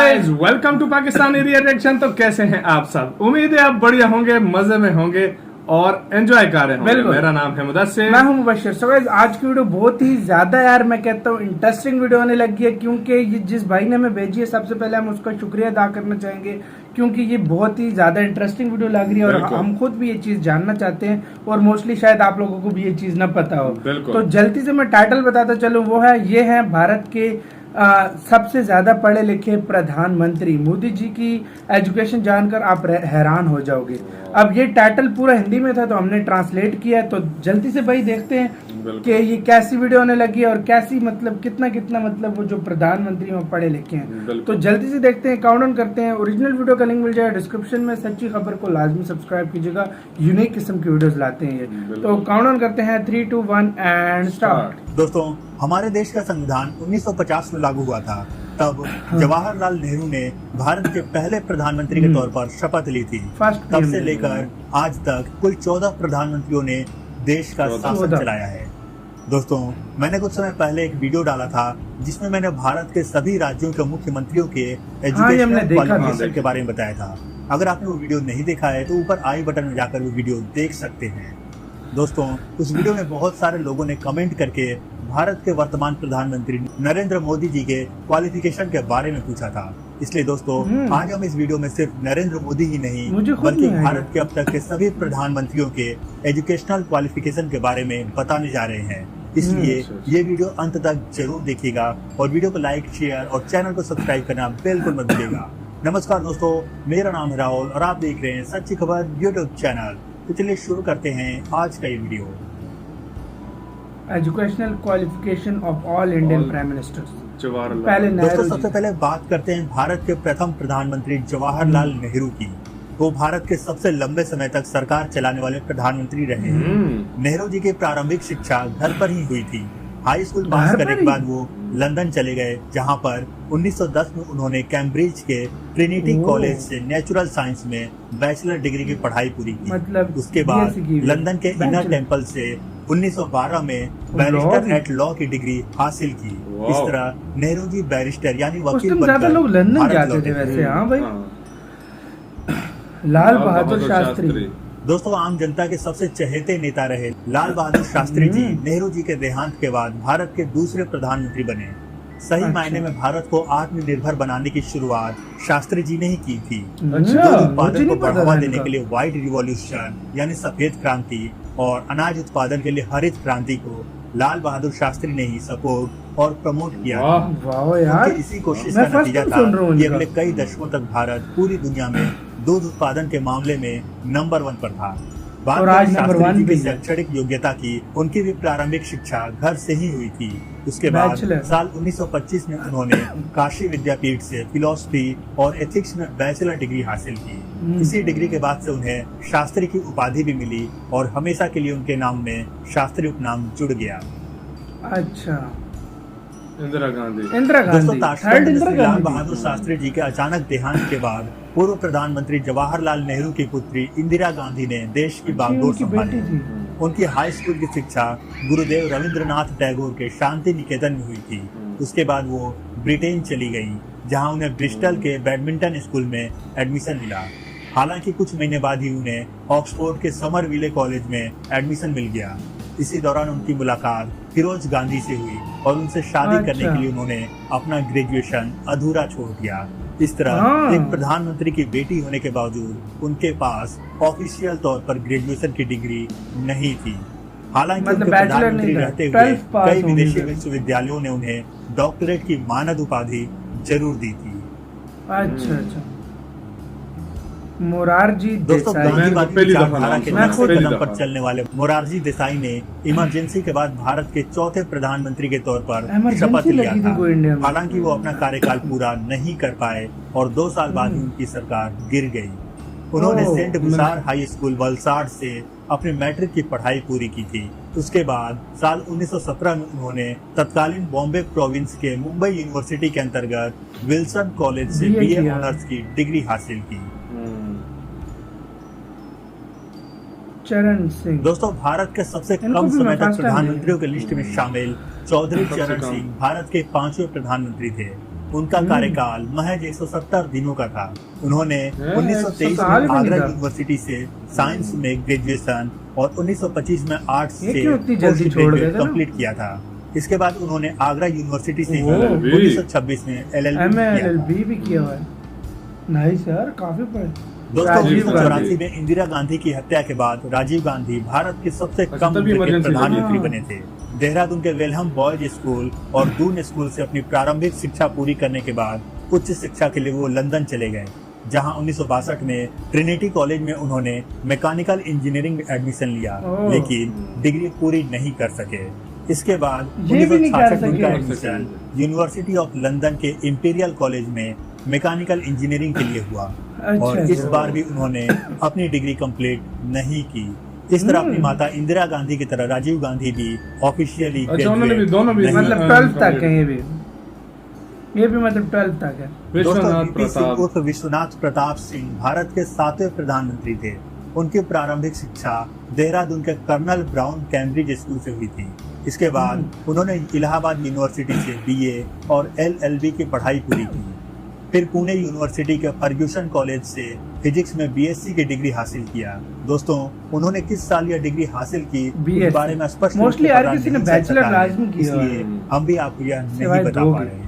Guys, welcome to Pakistani reaction. तो कैसे हैं आप सब? उम्मीद है आप बढ़िया होंगे, मजे में होंगे और एंजॉय कर रहे होंगे। मेरा नाम है मुदस्सिर, मैं हूं मुबश्शिर। सो गाइस, आज की वीडियो बहुत ही ज्यादा मैं कहता हूं इंटरेस्टिंग वीडियो होने लगी है, क्योंकि ये जिस भाई ने हमें भेजी है, सबसे पहले हम उसका शुक्रिया अदा करना चाहेंगे, क्योंकि ये बहुत ही ज्यादा इंटरेस्टिंग वीडियो लग रही है और हम खुद भी ये चीज जानना चाहते हैं और मोस्टली शायद आप लोगों को भी ये चीज ना पता हो। तो जल्दी से मैं टाइटल बताता चलूं, वो है ये है भारत के सबसे ज्यादा पढ़े लिखे प्रधानमंत्री। मोदी जी की एजुकेशन जानकर आप हैरान हो जाओगे। अब ये टाइटल पूरा हिंदी में था तो हमने ट्रांसलेट किया है, तो जल्दी से भाई देखते हैं कि ये कैसी वीडियो होने लगी है और कैसी मतलब कितना मतलब वो जो प्रधानमंत्री में पढ़े लिखे हैं। तो जल्दी से देखते हैं, काउंट डाउन करते हैं। ओरिजिनल वीडियो का लिंक मिल जाएगा डिस्क्रिप्शन में। सच्ची खबर को लाजमी सब्सक्राइब कीजिएगा, यूनिक किस्म की वीडियोस लाते हैं ये। तो काउंट डाउन करते हैं, 3, 2, 1 एंड स्टार्ट। दोस्तों, हमारे देश का संविधान 1950 में लागू हुआ था। तब जवाहरलाल नेहरू ने भारत के पहले प्रधानमंत्री के तौर पर शपथ ली थी। तब से लेकर आज तक कुल 14 प्रधानमंत्रियों ने देश का शासन चलाया है। दोस्तों, मैंने कुछ समय पहले एक वीडियो डाला था जिसमें मैंने भारत के सभी राज्यों के मुख्यमंत्रियों के एजुकेशनल क्वालिफिकेशन के बारे में बताया था। अगर आपने वो वीडियो नहीं देखा है तो ऊपर आई बटन में जाकर वो वीडियो देख सकते हैं। दोस्तों, उस वीडियो में बहुत सारे लोगों ने कमेंट करके भारत के वर्तमान प्रधानमंत्री नरेंद्र मोदी जी के क्वालिफिकेशन के बारे में पूछा था। इसलिए दोस्तों, आज हम इस वीडियो में सिर्फ नरेंद्र मोदी ही नहीं बल्कि भारत के अब तक के सभी प्रधानमंत्रियों के एजुकेशनल क्वालिफिकेशन के बारे में बताने जा रहे हैं। इसलिए ये वीडियो अंत तक जरूर देखिएगा और वीडियो को लाइक, शेयर और चैनल को सब्सक्राइब करना बिल्कुल मत भूलिएगा। नमस्कार दोस्तों, मेरा नाम है राहुल और आप देख रहे हैं सच्ची खबर यूट्यूब चैनल। तो चलिए शुरू करते हैं आज का ये video. Educational qualification of all Indian prime ministers. दोस्तों, सबसे पहले बात करते हैं भारत के प्रथम प्रधानमंत्री जवाहरलाल नेहरू की। वो भारत के सबसे लंबे समय तक सरकार चलाने वाले प्रधानमंत्री रहे हैं। नेहरू जी की प्रारंभिक शिक्षा घर पर ही हुई थी। हाई स्कूल पास करने के बाद वो लंदन चले गए, जहां पर 1910 में उन्होंने कैम्ब्रिज के ट्रिनिटी कॉलेज से नेचुरल साइंस में बैचलर डिग्री की पढ़ाई पूरी की। उसके बाद लंदन के इनर टेम्पल से 1912 में बैरिस्टर एट लॉ की डिग्री हासिल की। इस तरह नेहरू जी बैरिस्टर यानी वकील बनकर लोग लंदन जाते थे वैसे। हाँ भाई, लाल बहादुर शास्त्री। दोस्तों, आम जनता के सबसे चहेते नेता रहे लाल बहादुर शास्त्री जी नेहरू जी के देहांत के बाद भारत के दूसरे प्रधानमंत्री बने। सही मायने में भारत को आत्मनिर्भर बनाने की शुरुआत शास्त्री जी ने ही की थी। उत्पादन को बढ़ावा देने के लिए व्हाइट रिवॉल्यूशन यानी सफेद क्रांति और अनाज उत्पादन के लिए हरित क्रांति को लाल बहादुर शास्त्री ने ही सपोर्ट और प्रमोट किया। इसी कोशिश का नतीजा था कि अगले कई दशकों तक भारत पूरी दुनिया में दूध उत्पादन के मामले में नंबर 1 पर था। और आज नंबर 1 की शैक्षणिक योग्यता की उनकी भी प्रारंभिक शिक्षा घर से ही हुई थी। उसके बाद साल 1925 में उन्होंने काशी विद्यापीठ से फिलॉसफी और एथिक्स में बैचलर डिग्री हासिल की। इसी डिग्री के बाद से उन्हें शास्त्री की उपाधि भी मिली और हमेशा के लिए उनके नाम में शास्त्री उपनाम जुड़ गया। अच्छा, इंदिरा गांधी। लाल बहादुर शास्त्री जी के अचानक देहांत के बाद पूर्व प्रधानमंत्री जवाहरलाल नेहरू की पुत्री इंदिरा गांधी ने देश की बागडोर संभाली। उनकी हाई स्कूल की शिक्षा गुरुदेव रविंद्रनाथ टैगोर के शांति निकेतन में हुई थी। उसके बाद वो ब्रिटेन चली गयी, जहां उन्हें ब्रिस्टल के बैडमिंटन स्कूल में एडमिशन मिला। हालांकि कुछ महीने बाद ही उन्हें ऑक्सफोर्ड के समरविले कॉलेज में एडमिशन मिल गया। इसी दौरान उनकी मुलाकात फिरोज गांधी से हुई और उनसे शादी करने के लिए उन्होंने अपना ग्रेजुएशन अधूरा छोड़ दिया। इस तरह एक प्रधानमंत्री की बेटी होने के बावजूद उनके पास ऑफिशियल तौर पर ग्रेजुएशन की डिग्री नहीं थी। हालांकि उनके प्रधानमंत्री रहते हुए कई विदेशी विश्वविद्यालयों ने उन्हें डॉक्टरेट की मानद उपाधि जरूर दी थी। अच्छा, मोरारजी देसाई। विचारधारा के नक्शे कदम पर चलने वाले मोरारजी देसाई ने इमरजेंसी के बाद भारत के चौथे प्रधानमंत्री के तौर पर शपथ लिया था। हालांकि वो अपना कार्यकाल पूरा नहीं कर पाए और 2 साल बाद ही उनकी सरकार गिर गई। उन्होंने सेंट गुसार हाई स्कूल वलसाड से अपनी मैट्रिक की पढ़ाई पूरी की थी। उसके बाद साल 1917 में उन्होंने तत्कालीन बॉम्बे प्रोविंस के मुंबई यूनिवर्सिटी के अंतर्गत विल्सन कॉलेज से BA ऑनर्स की डिग्री हासिल की। चरण सिंह। दोस्तों, भारत के सबसे कम समय तक प्रधानमंत्रियों की लिस्ट में शामिल चौधरी चरण सिंह भारत के 5वें प्रधानमंत्री थे। उनका कार्यकाल महज 170 दिनों का था। उन्होंने 1923 साल में भी नहीं आगरा था। यूनिवर्सिटी से साइंस में ग्रेजुएशन और 1925 में आर्ट्स ये से क्यों इतनी जल्दी छोड़ गए थे ना? कंप्लीट किया था। इसके बाद उन्होंने आगरा यूनिवर्सिटी से ओह, 1926 में LLB किया था। LLB भी किया हुआ है। नाइस यार, काफी पढ़े। दोस्तों राजीव 1984 में इंदिरा गांधी की हत्या के बाद राजीव गांधी भारत के सबसे कम तभी उम्र के emergency प्रधानमंत्री लगी। बने थे। देहरादून के वेलहम बॉयज स्कूल और दून स्कूल से अपनी प्रारंभिक शिक्षा पूरी करने के बाद उच्च शिक्षा के लिए वो लंदन चले गए, जहां 1962 में ट्रिनिटी कॉलेज में उन्होंने मैकेनिकल इंजीनियरिंग में एडमिशन लिया, ओह। लेकिन डिग्री पूरी नहीं कर सके। इसके बाद ये भी नहीं कर 1966 में उनका सके। एडमिशन यूनिवर्सिटी ऑफ लंदन के इंपीरियल कॉलेज में मैकेनिकल इंजीनियरिंग के लिए हुआ और अच्छा, इस बार भी उन्होंने अपनी डिग्री कंप्लीट नहीं की। इस तरह अपनी माता इंदिरा गांधी की तरह राजीव गांधी भी ऑफिशियली अच्छा, उन्होंने भी दोनों भी मतलब हाँ, 12th तक है complete। ये भी मतलब 12th तक है। विश्वनाथ वीपी सिंह प्रताप। उर्फ विश्वनाथ प्रताप सिंह भारत के 7वें प्रधानमंत्री थे। उनकी प्रारंभिक शिक्षा देहरादून के कर्नल ब्राउन कैम्ब्रिज स्कूल से हुई थी। इसके बाद उन्होंने इलाहाबाद यूनिवर्सिटी से BA और LLB की पढ़ाई पूरी की। फिर पुणे यूनिवर्सिटी के फर्ग्यूसन कॉलेज से फिजिक्स में BSc की डिग्री हासिल किया। दोस्तों उन्होंने किस साल यह डिग्री हासिल की इस बारे में स्पष्ट रूप से मोस्टली हर पता किसी ने नहीं चल बैचलर सका है। लाजमी किया हुआ है। इसलिए हम भी आपको यह सिवाय नहीं बता दो पा के। रहे हैं।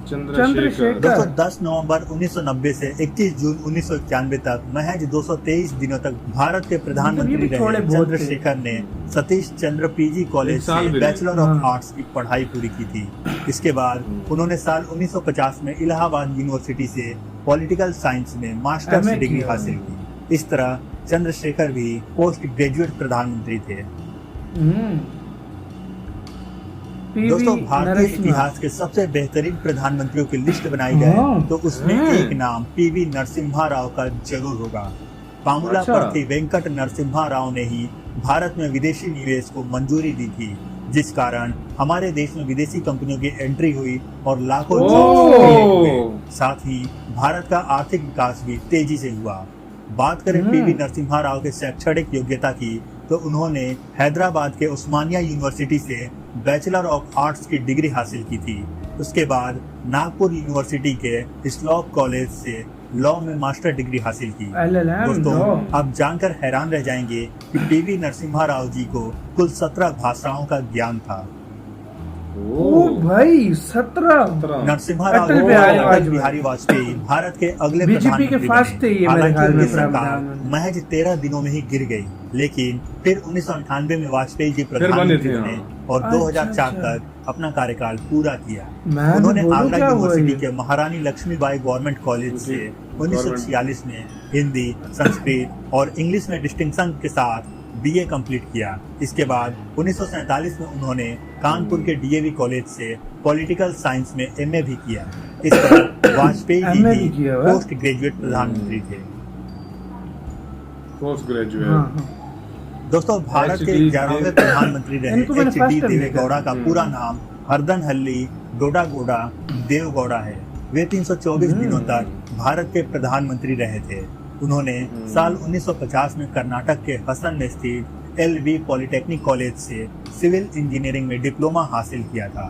चंद्रशेखर। दोस्तों 10 नवंबर 1990 से 21 जून 1991 तक महज 223 दिनों तक भारत के प्रधानमंत्री मतलब ये भी थोड़े रहे बहुत थे। चंद्रशेखर ने सतीश चंद्र PG कॉलेज एक साल से भी बैचलर नहीं। ऑफ आर्ट्स की पढ़ाई पूरी की थी। इसके बाद उन्होंने साल 1950 में इलाहाबाद यूनिवर्सिटी से पॉलिटिकल साइंस में मास्टर्स MA डिग्री किया। हासिल की। इस तरह चंद्रशेखर भी पोस्ट ग्रेजुएट प्रधानमंत्री थे। दोस्तों भारतीय इतिहास के सबसे बेहतरीन प्रधानमंत्रियों की लिस्ट बनाई जाए हाँ। तो उसमें एक नाम PV नरसिम्हा राव का जरूर होगा। पामुला अच्छा। पर्थी वेंकट नरसिम्हा राव ने ही भारत में विदेशी निवेश को मंजूरी दी थी, जिस कारण हमारे देश में विदेशी कंपनियों की एंट्री हुई और लाखों ओह। जॉब्स क्रिएट हुए। साथ ही भारत का आर्थिक विकास भी तेजी से हुआ। बात करें PV नरसिम्हा राव के शैक्षणिक योग्यता की तो उन्होंने हैदराबाद के उस्मानिया यूनिवर्सिटी से बैचलर ऑफ आर्ट्स की डिग्री हासिल की थी। उसके बाद नागपुर यूनिवर्सिटी के स्लॉप कॉलेज से लॉ में मास्टर डिग्री हासिल की। LLM दोस्तों लॉ। आप जानकर हैरान रह जाएंगे कि PV नरसिम्हा राव जी को कुल 17 भाषाओं का ज्ञान था। ओ भाई 17 नरसिम्हा राव अटल बिहारी अटल वाजपेयी। बिहारी वाजपेयी भारत के अगले बीजेपी के प्रधानमंत्री फर्स्ट थे ये बने। मेरे हालांकि ख्याल में उनकी सरकार प्रधानमंत्री। महज 13 दिनों में ही गिर गई, लेकिन फिर 1998 में वाजपेयी जी बने प्रधानमंत्री थे, बने हाँ। और 2004 अच्छा। तक अपना कार्यकाल पूरा किया। मैं उन्होंने बोलूं आगरा क्या हुआ यूनिवर्सिटी ये? के महारानी लक्ष्मीबाई गवर्नमेंट कॉलेज से 1946 में हिंदी, संस्कृत और इंग्लिश में डिस्टिंक्शन के साथ BA कंप्लीट किया। इसके बाद 1947 में उन्होंने कानपुर के DAV कॉलेज से पॉलिटिकल साइंस में MA भी किया। इस तरह वाजपेयी जी MA भी भी किया हुआ है। पोस्ट ग्रेजुएट प्रधानमंत्री थे। Post graduate. हाँ। दोस्तों भारत के 11वें प्रधानमंत्री रहे इनको मैंने HD first time देवेगौड़ा देखा। का पूरा नाम हरदनहल्ली डोडागोड़ा देवगौड़ा है। वे 324 दिनों तक भारत के प्रधानमंत्री रहे थे। उन्होंने साल 1950 में कर्नाटक के हसन में स्थित LV पॉलिटेक्निक कॉलेज से सिविल इंजीनियरिंग में डिप्लोमा हासिल किया था।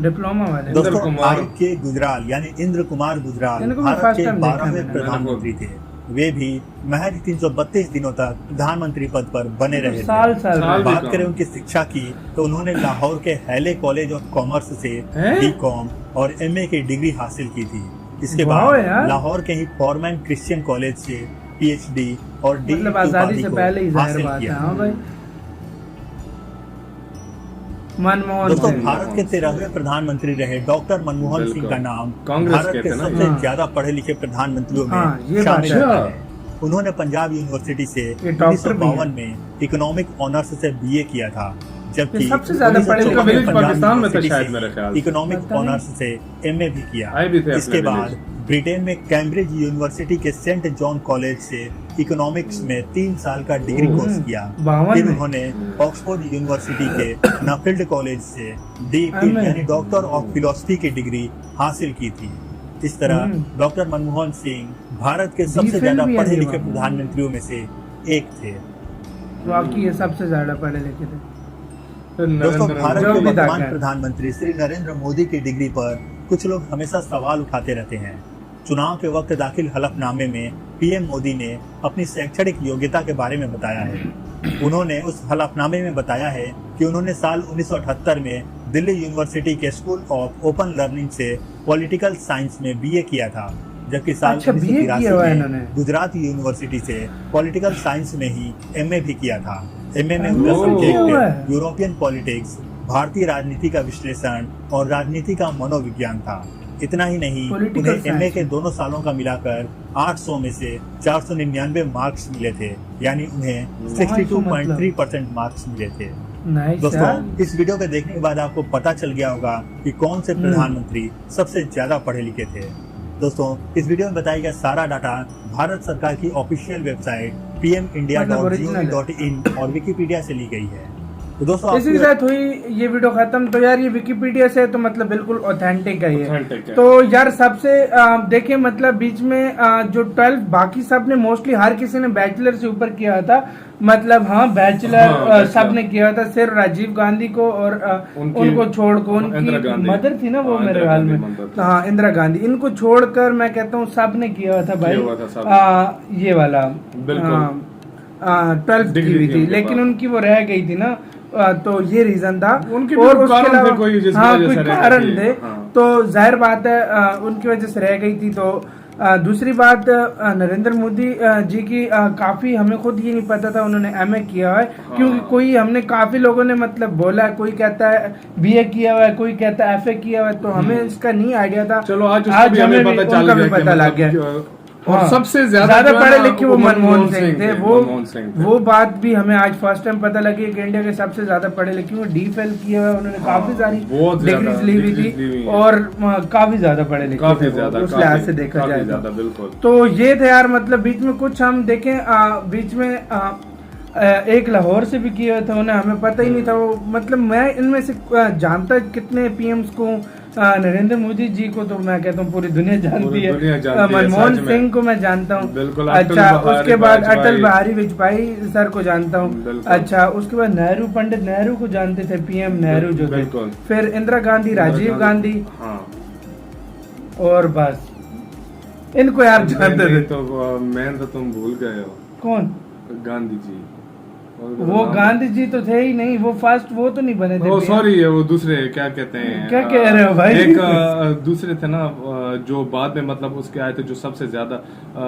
डिप्लोमा वाले। दोस्तों कुमार। RK गुजराल यानी इंद्र कुमार गुजराल इनको मैं भारत first के time देखा 12वें मैंने। प्रधानमंत्री थे। वे भी महज 332 दिनों तक प्रधानमंत्री पद पर बने रहे थे। साल साल भी बात कम। करें उनकी शिक्षा की तो उन्होंने लाहौर के हैले कॉलेज ऑफ कॉमर्स से हैं? BCom और MA की डिग्री हासिल की थी। इसके वाह बाद यार। लाहौर के ही फॉरमैन क्रिश्चियन कॉलेज से PhD और D मतलब आजादी से पहले ही जाहिर बात है। हाँ भाई मनमोहन दोस्तों सिंह। भारत के 13वें प्रधानमंत्री रहे डॉक्टर मनमोहन सिंह का नाम कांग्रेस भारत के के थे ना? सबसे हाँ। ज्यादा पढ़े लिखे प्रधानमंत्रियों हाँ, ये में बात शामिल है। है। उन्होंने पंजाब यूनिवर्सिटी से ये डॉक्टर भी 1952 में इकोनॉमिक ऑनर्स से BA किया था, जबकि ये सबसे ज्यादा पढ़े लिखे विलेज पाकिस्तान में था शायद मेरे ख्याल से। इकोनॉमिक पता नहीं। ऑनर्स से MA भी किया। आए भी थे अपने इसके बाद विलेज। ब्रिटेन में कैम्ब्रिज यूनिवर्सिटी के सेंट जॉन कॉलेज से इकोनॉमिक्स में 3 साल का डिग्री कोर्स किया। 52 फिर में। उन्होंने ऑक्सफोर्ड यूनिवर्सिटी के नफील्ड कॉलेज से DPhil यानी डॉक्टर ऑफ फिलोसफी की डिग्री हासिल की थी। इस तरह डॉक्टर मनमोहन सिंह भारत के सबसे DPhil ज्यादा भी पढ़े है लिखे वहाँ। प्रधानमंत्रियों में से एक थे। वाकई ये सबसे ज्यादा पढ़े लिखे थे। दोस्तों, भारत जो के भी वर्तमान ताकत। प्रधानमंत्री श्री नरेंद्र मोदी की डिग्री पर कुछ लोग हमेशा सवाल उठाते रहते हैं। चुनाव के वक्त दाखिल हलफनामे में पीएम मोदी ने अपनी शैक्षणिक योग्यता के बारे में बताया है। उन्होंने उस हलफनामे में बताया है कि उन्होंने साल 1978 में दिल्ली यूनिवर्सिटी के स्कूल ऑफ ओपन लर्निंग से पॉलिटिकल साइंस में बीए किया था, जबकि साल अच्छा, BA 1983 किया हुआ है में इन्होंने। गुजरात यूनिवर्सिटी से पॉलिटिकल साइंस में ही एमए भी किया था। एमए में उनका ओह। सब्जेक्ट यूरोपियन पॉलिटिक्स, भारतीय राजनीति का विश्लेषण और राजनीति का मनोविज्ञान था। इतना ही नहीं, Political उन्हें एमए science। के दोनों सालों का मिलाकर 800 में से 499 मार्क्स मिले थे, यानी उन्हें 62.3% मार्क्स मिले थे। नाइस दोस्तों, यार। इस वीडियो को देखने के बाद आपको पता चल गया होगा कि कौन से प्रधानमंत्री सबसे ज्यादा पढ़े लिखे थे। दोस्तों, इस वीडियो में बताया गया सारा डाटा भारत सरकार की ऑफिशियल वेबसाइट pmindia.gov.in और विकिपीडिया से ली गई है। तो दोस्तों, इसी के साथ हुई ये वीडियो खत्म। तो यार ये विकिपीडिया से तो मतलब बिल्कुल ऑथेंटिक है ये। Authentic है। तो यार सबसे देखिए मतलब बीच में जो 12 बाकी सब ने मोस्टली हर किसी ने बैचलर से ऊपर किया था। मतलब हाँ बैचलर सब ने किया था, सिर्फ राजीव गांधी को और उनको छोड़ को उनकी मदर थी ना वो मेरे ख्याल में, तो हाँ इंदिरा गांधी, इनको छोड़कर मैं कहता हूँ सब ने किया हुआ था भाई। ये वाला 12 की हुई थी, लेकिन उनकी वो रह गई थी ना, तो ये रीजन था। उनके और भी उसके कारण थे अलावा कोई जिसकी हाँ वजह कोई से रह कारण गई थे, है। हाँ। तो जाहिर बात है उनकी वजह से रह गई थी। तो दूसरी बात नरेंद्र मोदी जी की काफी हमें खुद ये नहीं पता था उन्होंने एमए किया है। हाँ। क्योंकि कोई हमने काफी लोगों ने मतलब बोला है, कोई कहता है बीए किया हुआ है, कोई कहता है एफए किया हुआ है, तो हमें इसका नहीं आइडिया था। चलो आज भी हमें पता चल उनका भी गया कि पता लग मतलब गया। और हाँ, सबसे ज्यादा जो है पढ़े ना, लिखे वो मनमोहन सिंह थे। मनमोहन सिंह थे। वो बात भी हमें आज फर्स्ट टाइम पता लगी कि इंडिया के सबसे ज्यादा पढ़े लिखे वो डी.फेल किए हुए, उन्होंने काफी सारी बहुत ज्यादा डिग्रीज ली हुई डिग्रीज ली हुई थी है। और काफी ज्यादा पढ़े लिखे काफी थे वो, ज्यादा, उस लिहाज से काफी- देखा काफी जाए ज्यादा, बिल्कुल। तो ये थे यार मतलब बीच में कुछ हम देखें बीच में एक लाहौर से भी किए हुए थे, उन्हें हमें पता ही नहीं था वो। मतलब मैं इनमें से जानता कितने पीएम्स को, नरेंद्र मोदी जी को तो मैं कहता हूँ पूरी दुनिया जानती है, मनमोहन सिंह को मैं जानता हूँ, बिल्कुल। अच्छा उसके बाद अटल वाजपेयी। बिहारी वाजपेयी सर को जानता हूँ, अच्छा उसके बाद नेहरू, पंडित नेहरू को जानते थे, पीएम नेहरू जो थे, बिल्कुल। फिर इंदिरा गांधी, राजीव गांधी, हाँ। और बस इनको यार जानते थे। तो मैं तो तुम भूल गए हो, कौन? गांधी जी। वो गांधी जी तो थे ही नहीं, वो फर्स्ट वो तो नहीं बने थे। ओ सॉरी, वो दूसरे क्या कहते हैं, क्या कह रहे हो भाई? एक दूसरे थे ना जो बाद में मतलब उसके आए थे, जो सबसे ज्यादा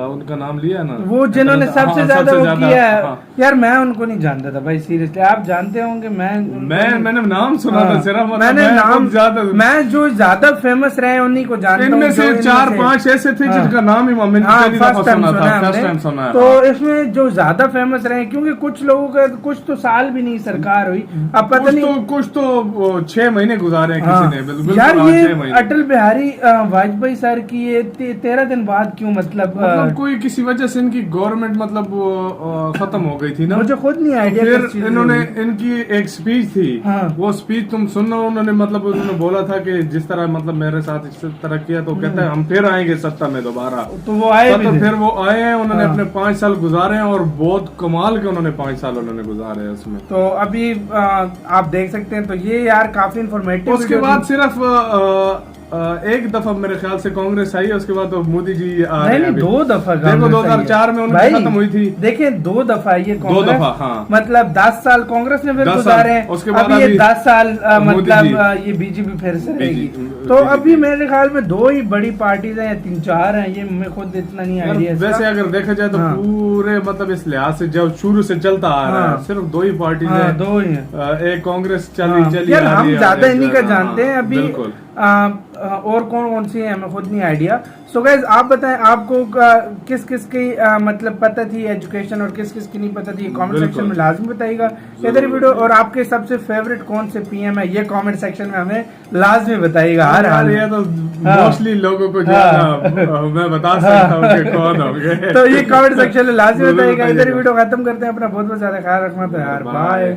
उनका नाम लिया ना, वो जिन्होंने सबसे हाँ, ज्यादा वो किया है। हाँ। यार मैं उनको नहीं जानता था भाई, सीरियसली आप जानते होंगे। मैंने नाम सुना था सिर्फ, मतलब मैंने नाम ज्यादा, मैं जो ज्यादा फेमस रहे उन्हीं को जानता हूँ। इनमें से 4-5 ऐसे थे जिनका नाम ही मैंने पहली दफा सुना था, फर्स्ट टाइम सुना है। तो इसमें जो ज्यादा फेमस रहे, क्योंकि कुछ लोगों का कुछ तो साल भी नहीं सरकार हुई, अब पता नहीं कुछ तो 6 महीने गुजारे हैं किसी ने, बिल्कुल। यार हाँ, ये 6 महीने। अटल बिहारी वाजपेयी सर की ये 13 दिन बाद क्यों, मतलब कोई किसी वजह से इनकी गवर्नमेंट मतलब खत्म हो गई थी ना, मुझे खुद नहीं आइडिया। फिर इन्होंने इनकी एक स्पीच थी, हाँ। वो स्पीच तुम सुनो, उन्होंने मतलब उन्होंने बोला था कि जिस तरह मतलब मेरे साथ इस तरह किया, तो कहते हैं हम फिर आएंगे सत्ता में दोबारा, तो वो आए भी तो थे। फिर वो आए हैं, उन्होंने हाँ। अपने 5 साल गुजारे हैं और बहुत कमाल के उन्होंने 5 साल उन्होंने गुजारे हैं उसमें। तो अभी आप देख सकते हैं, तो ये यार काफी इंफॉर्मेटिव। उसके बाद सिर्फ एक दफा मेरे ख्याल से कांग्रेस आई है, उसके बाद तो मोदी जी आ रहे हैं नहीं अभी। 2 दफा देखो 2004 में उनकी खत्म हुई थी। देखिए 2 दफा ये कांग्रेस, 2 दफा, हाँ। मतलब 10 साल कांग्रेस ने फिर 10 गुजारे साल, हैं, उसके बाद अभी ये अभी 10 साल मोदी मतलब जी। ये बीजेपी फिर से रहेगी। BJP तो अभी मेरे ख्याल में 2 ही बड़ी पार्टीज हैं या 3-4 हैं, ये मैं खुद इतना नहीं आइडिया। वैसे अगर देखा जाए तो हाँ। पूरे मतलब इस लिहाज से जब शुरू से चलता आ रहा हाँ। है, सिर्फ 2 ही पार्टी हाँ, है, 2 ही हैं। एक कांग्रेस हाँ। चली यार आ हम रही है, ज्यादा एक इन्हीं का हाँ, जानते हैं अभी। बिल्कुल। और कौन कौन सी है हमें खुद नहीं आइडिया। सो गाइज आप बताएं आपको किस किस की मतलब पता थी एजुकेशन और किस किस की नहीं पता थी, कमेंट सेक्शन में लाजमी बताइएगा इधर वीडियो। और आपके सबसे फेवरेट कौन से पीएम है ये कमेंट सेक्शन में हमें लाजमी बताइएगा हर हाल में। ये तो हाँ। मोस्टली लोगों को जो हाँ। है ना, मैं बता सकता हूँ कि कौन होंगे। तो ये कमेंट सेक्शन में लाजमी जरूर बताइएगा। इधर बताइएगा। वीडियो खत्म करते हैं, अपना बहुत बहुत ज्यादा ख्याल रखना। तो यार बाय।